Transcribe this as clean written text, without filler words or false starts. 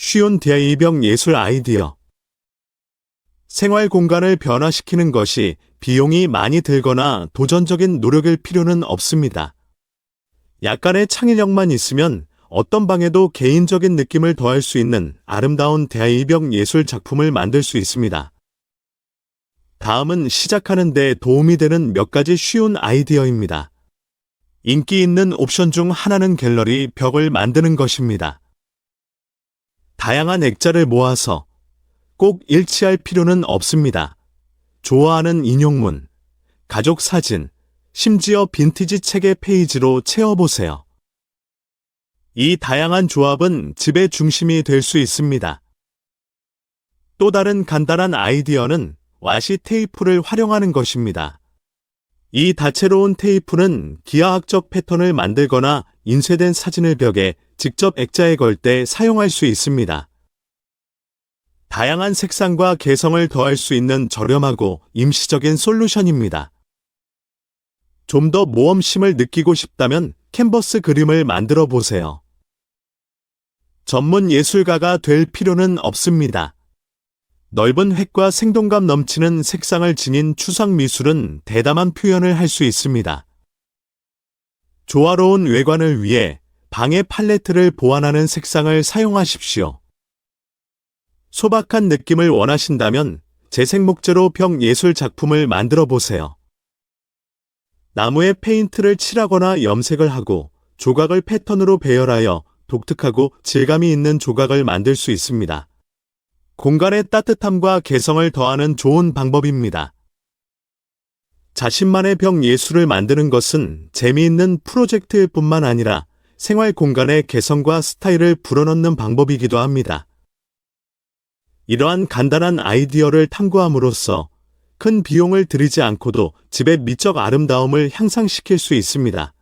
쉬운 대입형 예술 아이디어. 생활 공간을 변화시키는 것이 비용이 많이 들거나 도전적인 노력일 필요는 없습니다. 약간의 창의력만 있으면 어떤 방에도 개인적인 느낌을 더할 수 있는 아름다운 대입형 예술 작품을 만들 수 있습니다. 다음은 시작하는 데 도움이 되는 몇 가지 쉬운 아이디어입니다. 인기 있는 옵션 중 하나는 갤러리 벽을 만드는 것입니다. 다양한 액자를 모아서 꼭 일치할 필요는 없습니다. 좋아하는 인용문, 가족 사진, 심지어 빈티지 책의 페이지로 채워보세요. 이 다양한 조합은 집의 중심이 될 수 있습니다. 또 다른 간단한 아이디어는 와시 테이프를 활용하는 것입니다. 이 다채로운 테이프는 기하학적 패턴을 만들거나 인쇄된 사진을 벽에 직접 액자에 걸 때 사용할 수 있습니다. 다양한 색상과 개성을 더할 수 있는 저렴하고 임시적인 솔루션입니다. 좀 더 모험심을 느끼고 싶다면 캔버스 그림을 만들어 보세요. 전문 예술가가 될 필요는 없습니다. 넓은 획과 생동감 넘치는 색상을 지닌 추상 미술은 대담한 표현을 할 수 있습니다. 조화로운 외관을 위해 방의 팔레트를 보완하는 색상을 사용하십시오. 소박한 느낌을 원하신다면 재생 목재로 벽 예술 작품을 만들어 보세요. 나무에 페인트를 칠하거나 염색을 하고 조각을 패턴으로 배열하여 독특하고 질감이 있는 조각을 만들 수 있습니다. 공간의 따뜻함과 개성을 더하는 좋은 방법입니다. 자신만의 벽 예술을 만드는 것은 재미있는 프로젝트일 뿐만 아니라 생활 공간의 개성과 스타일을 불어넣는 방법이기도 합니다. 이러한 간단한 아이디어를 탐구함으로써 큰 비용을 들이지 않고도 집의 미적 아름다움을 향상시킬 수 있습니다.